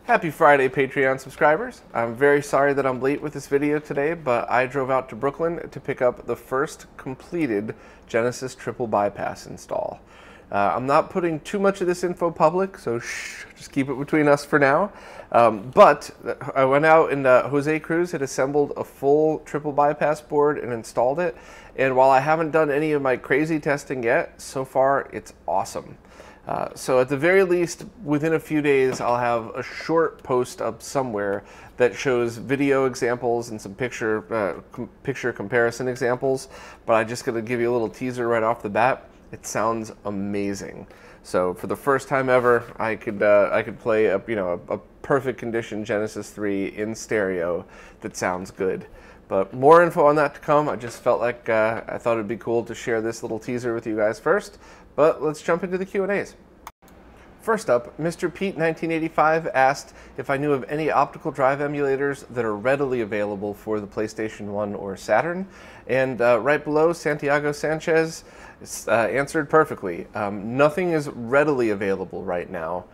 Happy Friday, Patreon subscribers. I'm very sorry that I'm late with this video today, but I drove out to Brooklyn to pick up the first completed Genesis triple bypass install. I'm not putting too much of this info public, so just keep it between us for now. But I went out and Jose Cruz had assembled a full triple bypass board and installed it. And while I haven't done any of my crazy testing yet, so far it's awesome. So at the very least, within a few days, I'll have a short post up somewhere that shows video examples and some picture comparison examples. But I'm just going to give you a little teaser right off the bat. It sounds amazing. So for the first time ever, I could play a perfect condition Genesis 3 in stereo that sounds good. But more info on that to come. I just felt like I thought it'd be cool to share this little teaser with you guys first. But let's jump into the Q&As. First up, Mr. Pete 1985 asked if I knew of any optical drive emulators that are readily available for the PlayStation 1 or Saturn. And right below, Santiago Sanchez answered perfectly. Nothing is readily available right now.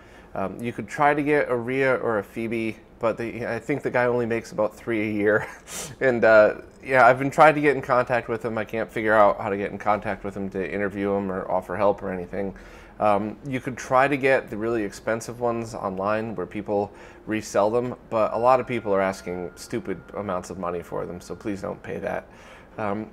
You could try to get a RIA or a Phoebe, but I think the guy only makes about 3 a year. And yeah, I've been trying to get in contact with him. I can't figure out how to get in contact with him to interview him or offer help or anything. You could try to get the really expensive ones online where people resell them, but a lot of people are asking stupid amounts of money for them, so please don't pay that.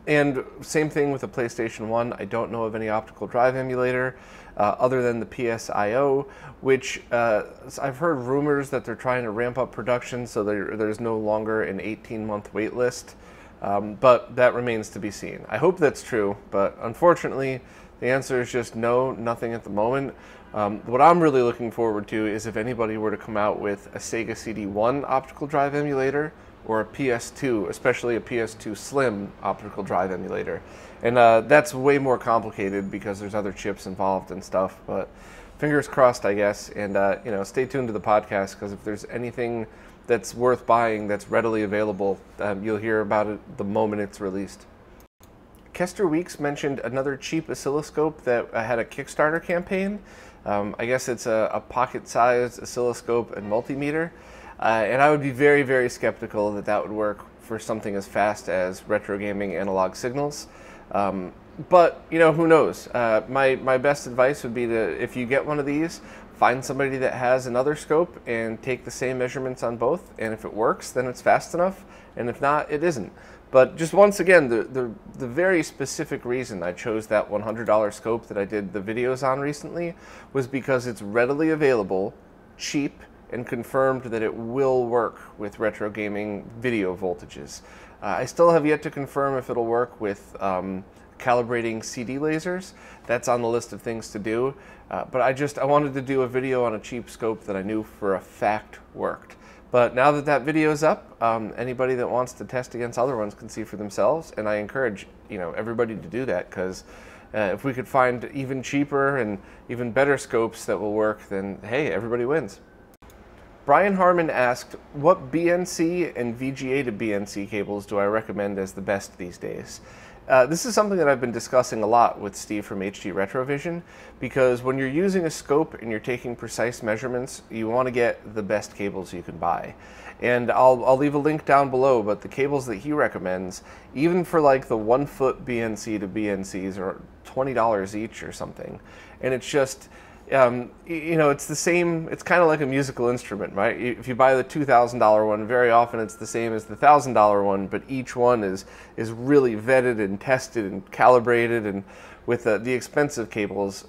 And same thing with the PlayStation 1. I don't know of any optical drive emulator other than the PSIO, which I've heard rumors that they're trying to ramp up production so there's no longer an 18-month wait list, but that remains to be seen. I hope that's true, but unfortunately the answer is just no, nothing at the moment. What I'm really looking forward to is if anybody were to come out with a Sega CD1 optical drive emulator or a PS2, especially a PS2 Slim optical drive emulator. And that's way more complicated because there's other chips involved and stuff, but fingers crossed, I guess. And stay tuned to the podcast, because if there's anything that's worth buying that's readily available, you'll hear about it the moment it's released. Kester Weeks mentioned another cheap oscilloscope that had a Kickstarter campaign. I guess it's a pocket-sized oscilloscope and multimeter. And I would be very, very skeptical that that would work for something as fast as retro gaming analog signals. But, who knows? My best advice would be to, if you get one of these, find somebody that has another scope and take the same measurements on both. And if it works, then it's fast enough. And if not, it isn't. But just once again, the very specific reason I chose that $100 scope that I did the videos on recently was because it's readily available, cheap, and confirmed that it will work with retro gaming video voltages. I still have yet to confirm if it'll work with calibrating CD lasers. That's on the list of things to do. But I wanted to do a video on a cheap scope that I knew for a fact worked. But now that that video is up, anybody that wants to test against other ones can see for themselves, and I encourage everybody to do that, because if we could find even cheaper and even better scopes that will work, then hey, everybody wins. Brian Harmon asked, what BNC and VGA to BNC cables do I recommend as the best these days? This is something that I've been discussing a lot with Steve from HD Retrovision, because when you're using a scope and you're taking precise measurements, you want to get the best cables you can buy. And I'll leave a link down below, but the cables that he recommends, even for like the 1 foot BNC to BNCs, are $20 each or something. And it's just, it's the same, it's kind of like a musical instrument, right? If you buy the $2,000 one, very often it's the same as the $1,000 one, but each one is really vetted and tested and calibrated. And with the expensive cables,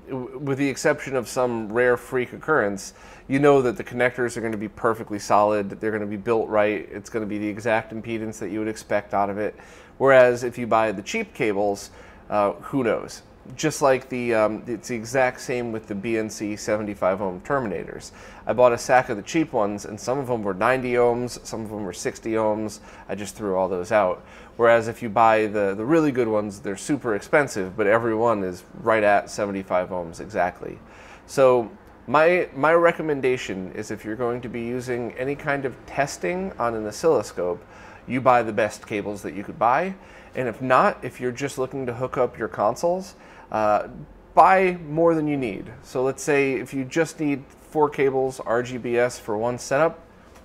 with the exception of some rare freak occurrence, you know that the connectors are going to be perfectly solid, that they're going to be built right, it's going to be the exact impedance that you would expect out of it. Whereas if you buy the cheap cables, who knows? Just like it's the exact same with the BNC 75 ohm terminators. I bought a sack of the cheap ones, and some of them were 90 ohms, some of them were 60 ohms. I just threw all those out. Whereas if you buy the really good ones, they're super expensive, but every one is right at 75 ohms exactly. So my recommendation is, if you're going to be using any kind of testing on an oscilloscope, you buy the best cables that you could buy. And if not, if you're just looking to hook up your consoles, buy more than you need. So let's say if you just need 4 cables RGBS for one setup,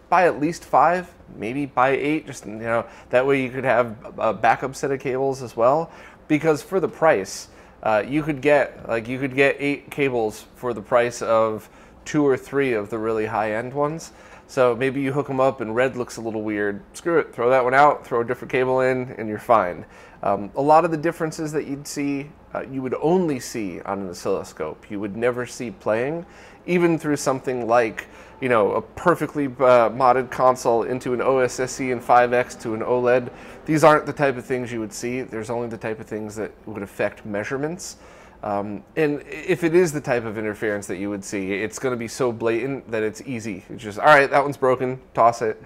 buy at least 5, maybe buy 8, just, you know, that way you could have a backup set of cables as well, because for the price, you could get 8 cables for the price of 2 or 3 of the really high-end ones. So maybe you hook them up and red looks a little weird. Screw it, throw that one out, throw a different cable in, and you're fine. A lot of the differences that you'd see, you would only see on an oscilloscope. You would never see playing, even through something like, you know, a perfectly modded console into an OSSC and 5X to an OLED. These aren't the type of things you would see. There's only the type of things that would affect measurements. And if it is the type of interference that you would see, it's going to be so blatant that it's easy. It's just, all right, that one's broken, toss it.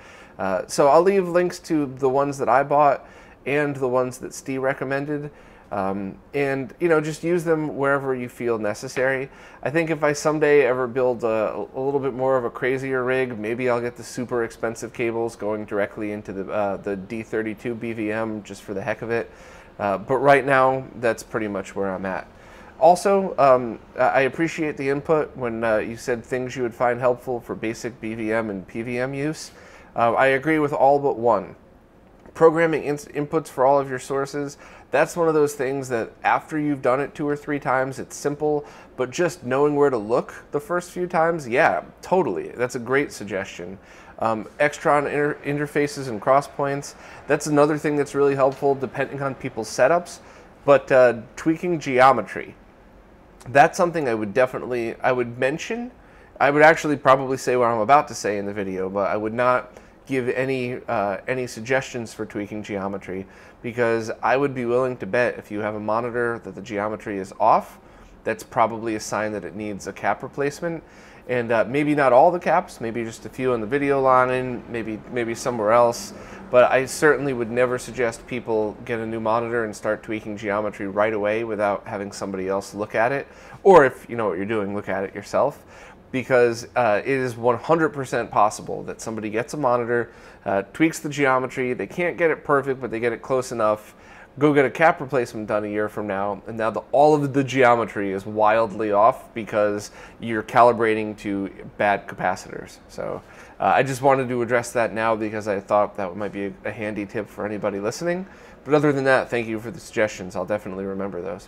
So I'll leave links to the ones that I bought and the ones that Steve recommended. And, you know, just use them wherever you feel necessary. I think if I someday ever build a little bit more of a crazier rig, maybe I'll get the super expensive cables going directly into the D32 BVM just for the heck of it. But right now, that's pretty much where I'm at. Also, I appreciate the input when you said things you would find helpful for basic BVM and PVM use. I agree with all but one. Programming inputs for all of your sources, that's one of those things that after you've done it 2 or 3 times, it's simple, but just knowing where to look the first few times, yeah, totally. That's a great suggestion. Extron interfaces and crosspoints, that's another thing that's really helpful depending on people's setups, but tweaking geometry. That's something I would mention. I would actually probably say what I'm about to say in the video, but I would not give any suggestions for tweaking geometry, because I would be willing to bet if you have a monitor that the geometry is off, that's probably a sign that it needs a cap replacement. And maybe not all the caps, maybe just a few on the video line, maybe somewhere else. But I certainly would never suggest people get a new monitor and start tweaking geometry right away without having somebody else look at it. Or if you know what you're doing, look at it yourself. Because it is 100% possible that somebody gets a monitor, tweaks the geometry, they can't get it perfect, but they get it close enough, go get a cap replacement done a year from now, and now all of the geometry is wildly off because you're calibrating to bad capacitors. So I just wanted to address that now because I thought that might be a handy tip for anybody listening. But other than that, thank you for the suggestions. I'll definitely remember those.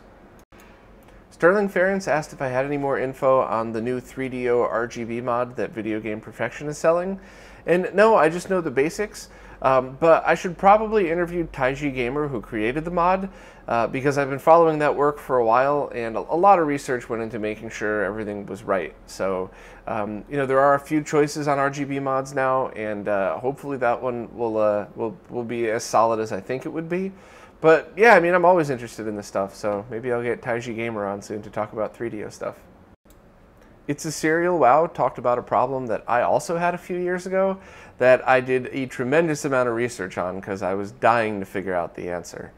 Sterling Ference asked if I had any more info on the new 3DO RGB mod that Video Game Perfection is selling. And no, I just know the basics. But I should probably interview Taiji Gamer, who created the mod, because I've been following that work for a while, and a lot of research went into making sure everything was right. So, you know, there are a few choices on RGB mods now, and hopefully that one will be as solid as I think it would be. But yeah, I mean, I'm always interested in this stuff, so maybe I'll get Taiji Gamer on soon to talk about 3DO stuff. It's a Serial Wow talked about a problem that I also had a few years ago that I did a tremendous amount of research on because I was dying to figure out the answer.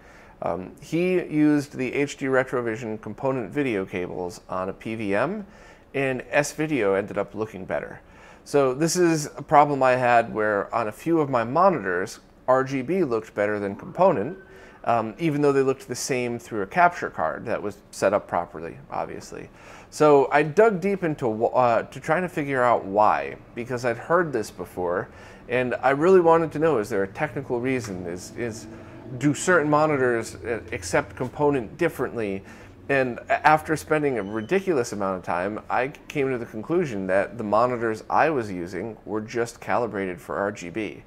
He used the HD Retrovision component video cables on a PVM, and S-Video ended up looking better. So this is a problem I had where on a few of my monitors, RGB looked better than component, even though they looked the same through a capture card that was set up properly, obviously. So I dug deep into to trying to figure out why, because I'd heard this before, and I really wanted to know, is there a technical reason? Do certain monitors accept component differently? And after spending a ridiculous amount of time, I came to the conclusion that the monitors I was using were just calibrated for RGB.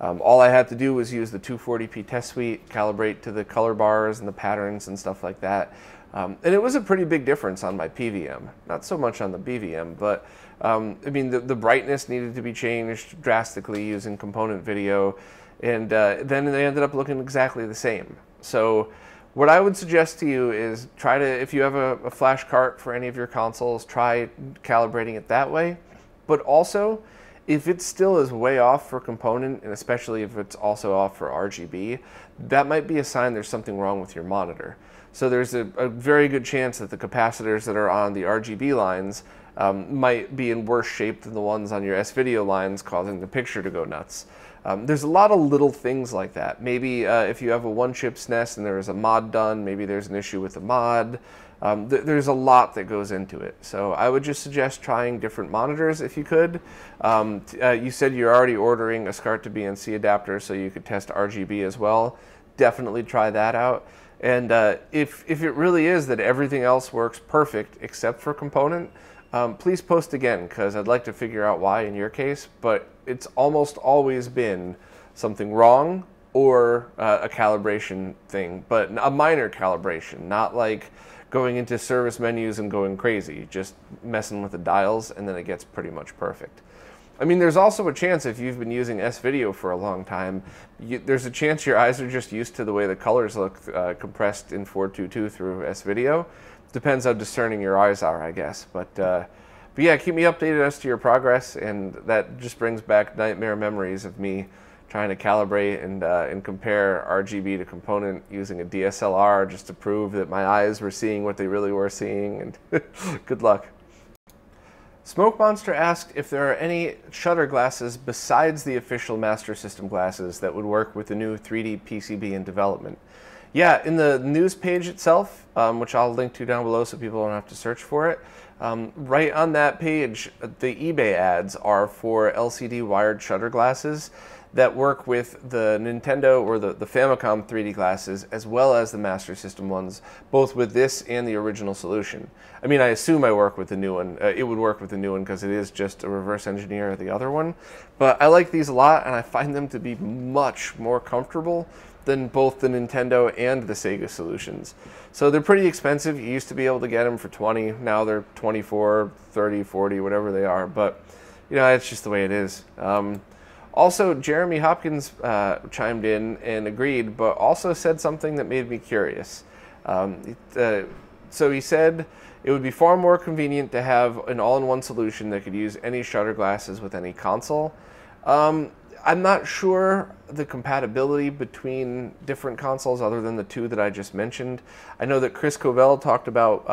All I had to do was use the 240p test suite, calibrate to the color bars and the patterns and stuff like that. And it was a pretty big difference on my PVM. Not so much on the BVM, but I mean, the brightness needed to be changed drastically using component video, and then they ended up looking exactly the same. So what I would suggest to you is try to, if you have a flash cart for any of your consoles, try calibrating it that way. But also, if it still is way off for component, and especially if it's also off for RGB, that might be a sign there's something wrong with your monitor. So there's a very good chance that the capacitors that are on the RGB lines might be in worse shape than the ones on your S-Video lines, causing the picture to go nuts. There's a lot of little things like that. Maybe if you have a one-chip SNES and there is a mod done, maybe there's an issue with the mod. There's a lot that goes into it. So I would just suggest trying different monitors if you could. You said you're already ordering a SCART to BNC adapter so you could test RGB as well. Definitely try that out. And if it really is that everything else works perfect except for component, please post again, because I'd like to figure out why in your case, but it's almost always been something wrong or a calibration thing, but a minor calibration, not like going into service menus and going crazy, just messing with the dials, and then it gets pretty much perfect. I mean, there's also a chance if you've been using S-Video for a long time, there's a chance your eyes are just used to the way the colors look compressed in 422 through S-Video. Depends how discerning your eyes are, I guess. But yeah, keep me updated as to your progress, and that just brings back nightmare memories of me trying to calibrate and compare RGB to component using a DSLR just to prove that my eyes were seeing what they really were seeing, and good luck. Smoke Monster asked if there are any shutter glasses besides the official Master System glasses that would work with the new 3D PCB in development. Yeah, in the news page itself, which I'll link to down below so people don't have to search for it, right on that page, the eBay ads are for LCD wired shutter glasses that work with the Nintendo or the Famicom 3D glasses, as well as the Master System ones, both with this and the original solution. I mean, I assume I work with the new one. It would work with the new one because it is just a reverse engineer of the other one. But I like these a lot, and I find them to be much more comfortable than both the Nintendo and the Sega solutions. So they're pretty expensive. You used to be able to get them for 20. Now they're 24, 30, 40, whatever they are. But, you know, it's just the way it is. Also, Jeremy Hopkins chimed in and agreed, but also said something that made me curious. So he said it would be far more convenient to have an all-in-one solution that could use any shutter glasses with any console. I'm not sure the compatibility between different consoles other than the two that I just mentioned. I know that Chris Covell talked about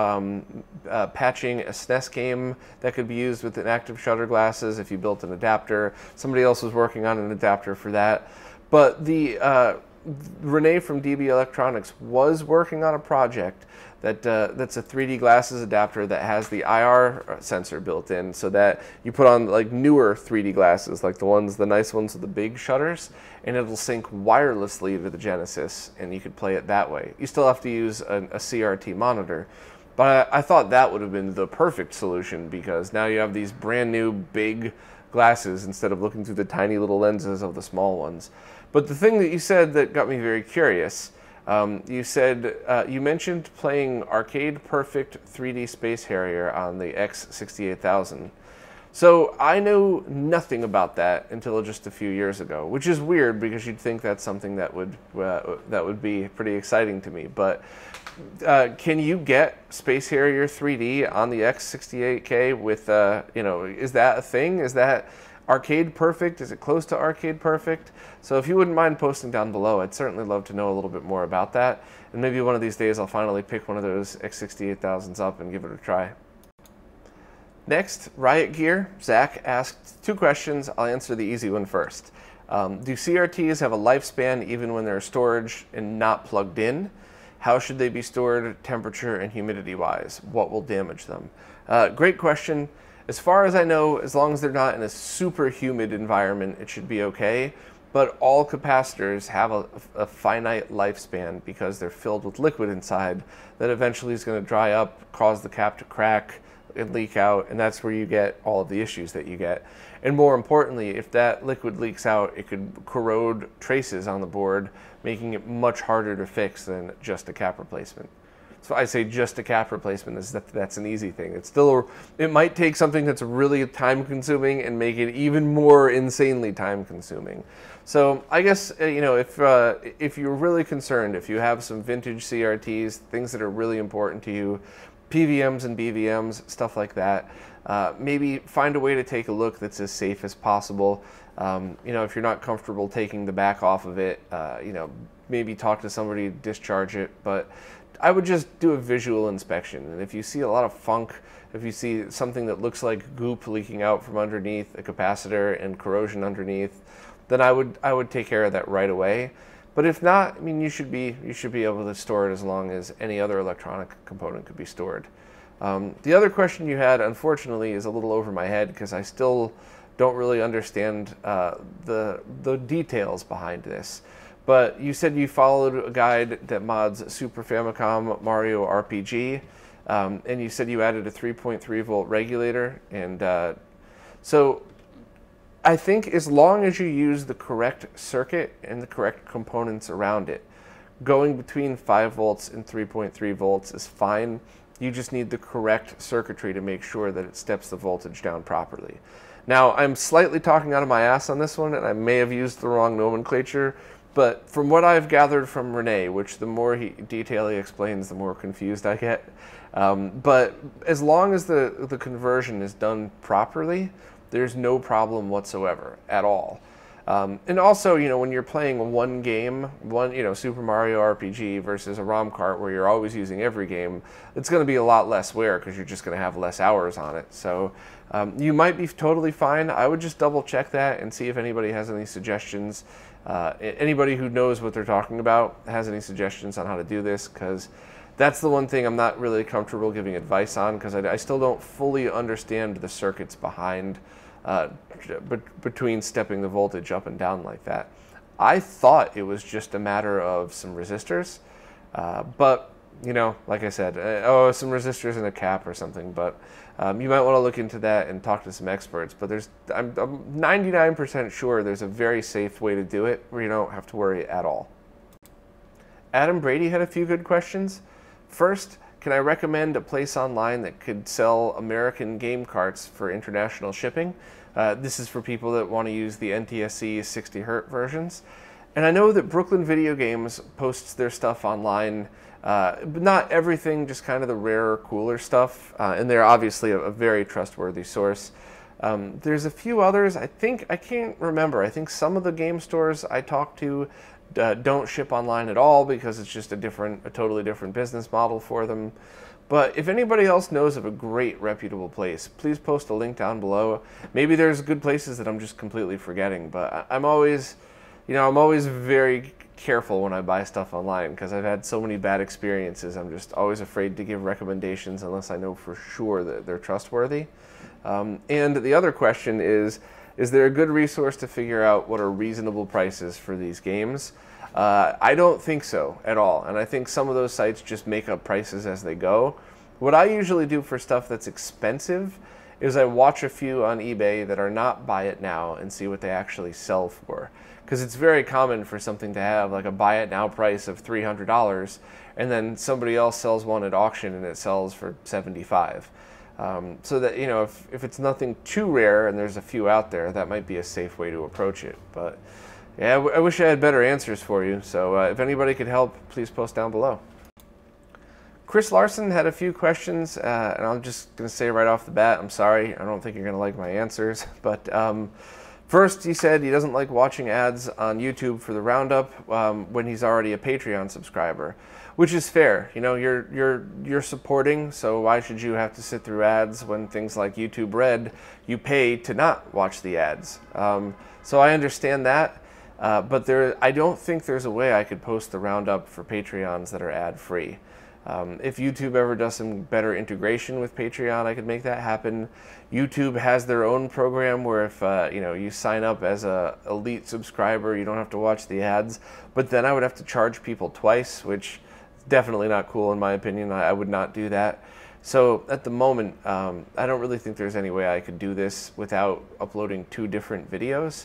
patching a SNES game that could be used with inactive shutter glasses if you built an adapter. Somebody else was working on an adapter for that. But Renee from DB Electronics was working on a project that's a 3D glasses adapter that has the IR sensor built in, so that you put on like newer 3D glasses, like the nice ones with the big shutters, and it'll sync wirelessly to the Genesis, and you could play it that way. You still have to use a CRT monitor, but I thought that would have been the perfect solution, because now you have these brand new big glasses instead of looking through the tiny little lenses of the small ones. But the thing that you said that got me very curious, you mentioned playing Arcade Perfect 3D Space Harrier on the X68000. So I knew nothing about that until just a few years ago, which is weird because you'd think that's something that would be pretty exciting to me. But can you get Space Harrier 3D on the X68K with is that a thing? Is that Arcade Perfect? Is it close to Arcade Perfect? So if you wouldn't mind posting down below, I'd certainly love to know a little bit more about that. And maybe one of these days I'll finally pick one of those X68000s up and give it a try. Next, Riot Gear. Zach asked 2 questions. I'll answer the easy one first. Do CRTs have a lifespan even when they're storage and not plugged in? How should they be stored temperature and humidity wise? What will damage them? Great question. As far as I know, as long as they're not in a super humid environment, it should be okay. But all capacitors have a finite lifespan because they're filled with liquid inside that eventually is going to dry up, cause the cap to crack and leak out, and that's where you get all of the issues that you get. And more importantly, if that liquid leaks out, it could corrode traces on the board, making it much harder to fix than just a cap replacement. So I say just a cap replacement, that's an easy thing. It might take something that's really time consuming and make it even more insanely time consuming. So I guess, if you're really concerned, if you have some vintage CRTs, things that are really important to you, PVMs and BVMs, stuff like that, maybe find a way to take a look that's as safe as possible. If you're not comfortable taking the back off of it, maybe talk to somebody to discharge it, but I would just do a visual inspection. And if you see a lot of funk, if you see something that looks like goop leaking out from underneath a capacitor and corrosion underneath, then I would take care of that right away. But if not, I mean, you should be able to store it as long as any other electronic component could be stored. The other question you had, unfortunately, is a little over my head because I still don't really understand the details behind this. But you said you followed a guide that mods Super Famicom Mario RPG, and you said you added a 3.3 volt regulator. And so I think as long as you use the correct circuit and the correct components around it, going between 5 volts and 3.3 volts is fine. You just need the correct circuitry to make sure that it steps the voltage down properly. Now, I'm slightly talking out of my ass on this one, and I may have used the wrong nomenclature, but from what I've gathered from Rene, which the more detail he explains, the more confused I get. But as long as the conversion is done properly, there's no problem whatsoever at all. And also, you know, when you're playing one game, Super Mario RPG versus a ROM cart where you're always using every game, it's going to be a lot less wear because you're just going to have less hours on it. So you might be totally fine. I would just double check that and see if anybody has any suggestions. Anybody who knows what they're talking about has any suggestions on how to do this, because that's the one thing I'm not really comfortable giving advice on, because I still don't fully understand the circuits behind between stepping the voltage up and down like that. I thought it was just a matter of some resistors, but you know, like I said, some resistors and a cap or something. But you might want to look into that and talk to some experts. But I'm 99% sure there's a very safe way to do it where you don't have to worry at all. Adam Brady had a few good questions. First, can I recommend a place online that could sell American game carts for international shipping? This is for people that want to use the NTSC 60Hz versions. And I know that Brooklyn Video Games posts their stuff online, but not everything, just kind of the rarer, cooler stuff. And they're obviously a very trustworthy source. There's a few others. I can't remember. I think some of the game stores I talked to don't ship online at all because it's just a totally different business model for them. But if anybody else knows of a great reputable place, please post a link down below. Maybe there's good places that I'm just completely forgetting, but I'm always very careful when I buy stuff online because I've had so many bad experiences. I'm just always afraid to give recommendations unless I know for sure that they're trustworthy. And the other question is there a good resource to figure out what are reasonable prices for these games? I don't think so at all, and I think some of those sites just make up prices as they go. What I usually do for stuff that's expensive is I watch a few on eBay that are not buy it now and see what they actually sell for. Because it's very common for something to have like a buy it now price of $300 and then somebody else sells one at auction and it sells for $75. So that, you know, if it's nothing too rare and there's a few out there, that might be a safe way to approach it. But yeah, I wish I had better answers for you. So if anybody could help, please post down below. Chris Larson had a few questions, and I'm just going to say right off the bat, I'm sorry. I don't think you're going to like my answers. But first, he said he doesn't like watching ads on YouTube for the roundup when he's already a Patreon subscriber, which is fair. You know, you're supporting, so why should you have to sit through ads when things like YouTube Red, you pay to not watch the ads? So I understand that. But I don't think there's a way I could post the roundup for Patreons that are ad-free. If YouTube ever does some better integration with Patreon, I could make that happen. YouTube has their own program where if you sign up as a elite subscriber, you don't have to watch the ads. But then I would have to charge people twice, which is definitely not cool in my opinion. I would not do that. So at the moment, I don't really think there's any way I could do this without uploading 2 different videos.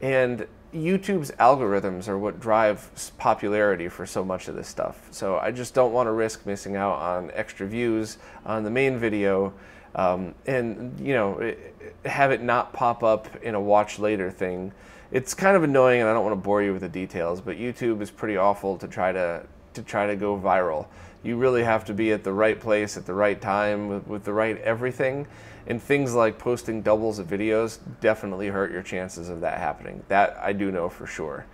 And YouTube's algorithms are what drive popularity for so much of this stuff. So I just don't want to risk missing out on extra views on the main video and, you know, have it not pop up in a watch later thing. It's kind of annoying, and I don't want to bore you with the details, but YouTube is pretty awful to try to go viral. You really have to be at the right place at the right time with the right everything. And things like posting doubles of videos definitely hurt your chances of that happening. That I do know for sure.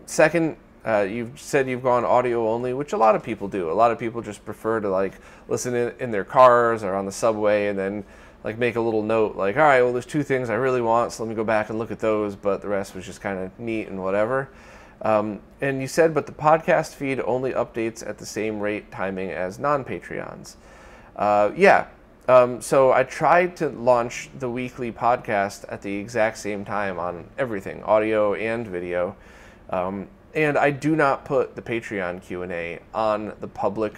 Second, you've said you've gone audio only, which a lot of people do. A lot of people just prefer to like listen in their cars or on the subway and then like make a little note like, all right, well, there's 2 things I really want, so let me go back and look at those, but the rest was just kind of neat and whatever. And you said, but the podcast feed only updates at the same rate timing as non-Patreons. Yeah. So I tried to launch the weekly podcast at the exact same time on everything, audio and video. And I do not put the Patreon Q&A on the public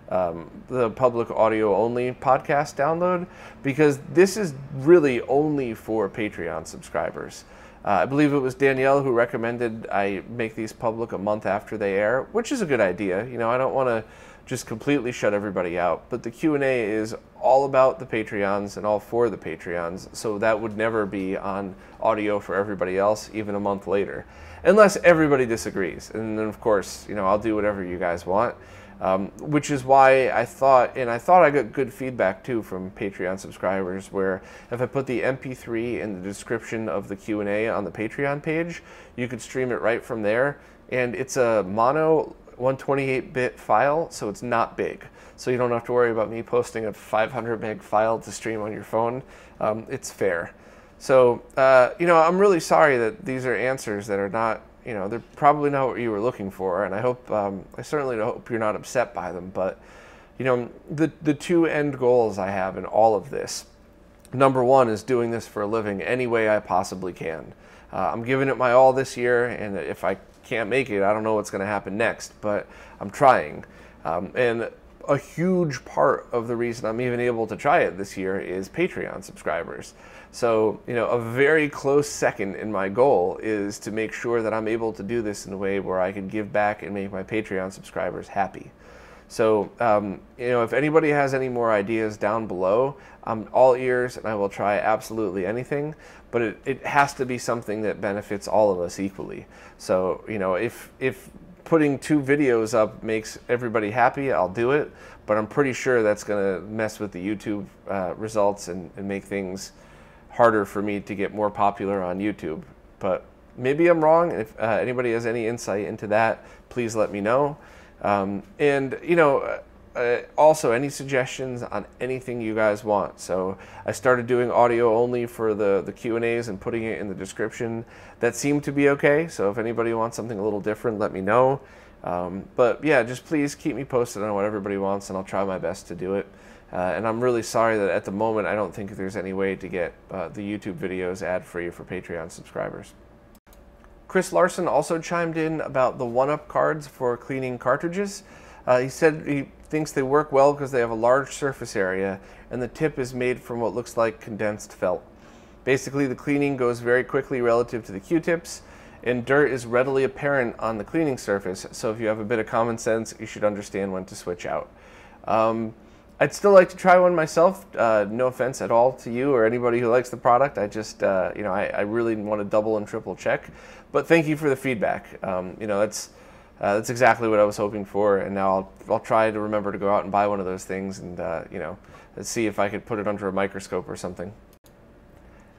audio only podcast download, because this is really only for Patreon subscribers. I believe it was Danielle who recommended I make these public a month after they air, which is a good idea. You know, I don't want to just completely shut everybody out, but the Q&A is all about the Patreons and all for the Patreons, so that would never be on audio for everybody else, even a month later, unless everybody disagrees. And then, of course, you know, I'll do whatever you guys want. Which is why I thought I got good feedback too from Patreon subscribers, where if I put the MP3 in the description of the Q&A on the Patreon page, you could stream it right from there. And it's a mono 128-bit file, so it's not big. So you don't have to worry about me posting a 500 meg file to stream on your phone. It's fair. So, you know, I'm really sorry that these are answers that are not, you know, they're probably not what you were looking for, and I hope, I certainly hope you're not upset by them. But, you know, the two end goals I have in all of this, number one is doing this for a living any way I possibly can. I'm giving it my all this year, and if I can't make it, I don't know what's going to happen next, but I'm trying. And a huge part of the reason I'm even able to try it this year is Patreon subscribers. So, you know, a very close second in my goal is to make sure that I'm able to do this in a way where I can give back and make my Patreon subscribers happy. So, you know, if anybody has any more ideas down below, I'm all ears and I will try absolutely anything, but it has to be something that benefits all of us equally. So, you know, if putting 2 videos up makes everybody happy, I'll do it, but I'm pretty sure that's going to mess with the YouTube results and make things harder for me to get more popular on YouTube. But maybe I'm wrong. If anybody has any insight into that, please let me know. And, you know, also any suggestions on anything you guys want. So I started doing audio only for the Q&As and putting it in the description. That seemed to be okay. So if anybody wants something a little different, let me know. But yeah, just please keep me posted on what everybody wants, and I'll try my best to do it. And I'm really sorry that at the moment I don't think there's any way to get the YouTube videos ad-free for Patreon subscribers. Chris Larson also chimed in about the 1UP cards for cleaning cartridges. He said he thinks they work well because they have a large surface area and the tip is made from what looks like condensed felt. Basically, the cleaning goes very quickly relative to the Q-tips, and dirt is readily apparent on the cleaning surface, so if you have a bit of common sense, you should understand when to switch out. I'd still like to try one myself. No offense at all to you or anybody who likes the product. I just, you know, I really want to double and triple check. But thank you for the feedback. You know, that's exactly what I was hoping for. And now I'll try to remember to go out and buy one of those things and, you know, let's see if I could put it under a microscope or something.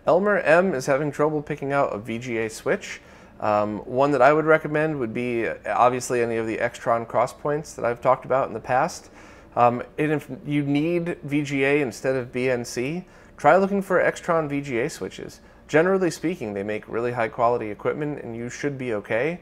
Elmer M is having trouble picking out a VGA switch. One that I would recommend would be obviously any of the Extron cross points that I've talked about in the past. And if you need VGA instead of BNC, try looking for Extron VGA switches. Generally speaking, they make really high quality equipment and you should be okay.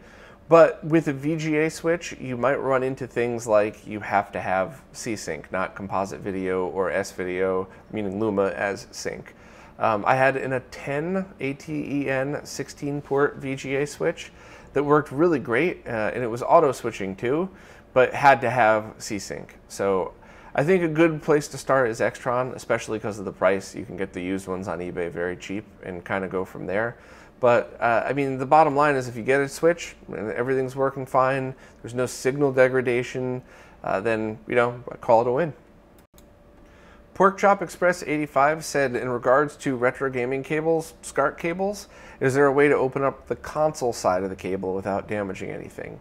But with a VGA switch, you might run into things like you have to have C-Sync, not composite video or S-Video, meaning Luma as sync. I had in a 10 ATEN 16-port VGA switch that worked really great, and it was auto switching too, but had to have C-Sync. So I think a good place to start is Extron, especially because of the price. You can get the used ones on eBay very cheap and kind of go from there. But I mean, the bottom line is if you get a switch and everything's working fine, there's no signal degradation, then, you know, call it a win. Porkchop Express 85 said, in regards to retro gaming cables, SCART cables, is there a way to open up the console side of the cable without damaging anything?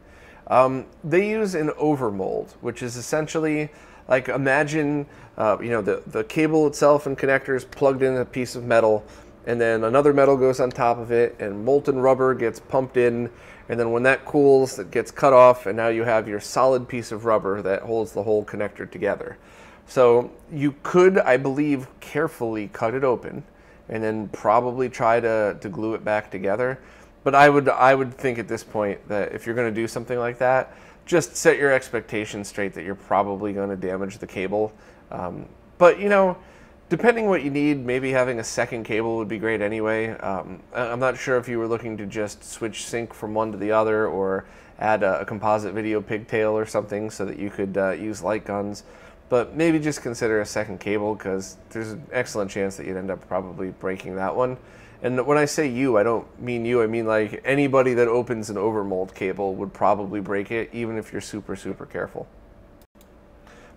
They use an overmold, which is essentially like, imagine you know, the cable itself and connectors plugged in a piece of metal, and then another metal goes on top of it, and molten rubber gets pumped in, and then when that cools, it gets cut off, and now you have your solid piece of rubber that holds the whole connector together. So you could, I believe, carefully cut it open and then probably try to glue it back together. But I would think at this point that if you're going to do something like that, just set your expectations straight that you're probably going to damage the cable. But you know, depending what you need, maybe having a second cable would be great anyway. I'm not sure if you were looking to just switch sync from one to the other, or add a composite video pigtail or something so that you could use light guns. But maybe just consider a second cable, because there's an excellent chance that you'd end up probably breaking that one. And when I say you, I don't mean you. I mean like anybody that opens an overmold cable would probably break it, even if you're super, super careful.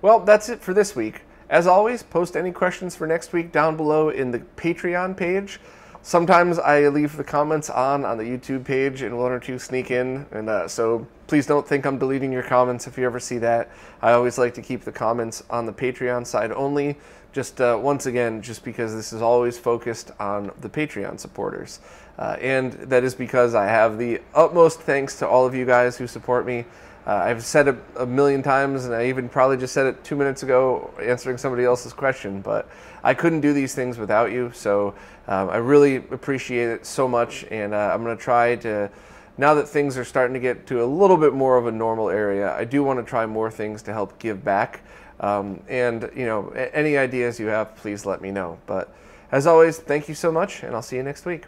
Well, that's it for this week. As always, post any questions for next week down below in the Patreon page. Sometimes I leave the comments on the YouTube page, and one or two sneak in, and so please don't think I'm deleting your comments if you ever see that. I always like to keep the comments on the Patreon side only, just once again, just because this is always focused on the Patreon supporters. And that is because I have the utmost thanks to all of you guys who support me. I've said it a million times, and I even probably just said it 2 minutes ago answering somebody else's question, but I couldn't do these things without you, so I really appreciate it so much, and I'm going to try to, now that things are starting to get to a little bit more of a normal area, I do want to try more things to help give back, and you know, any ideas you have, please let me know. But as always, thank you so much, and I'll see you next week.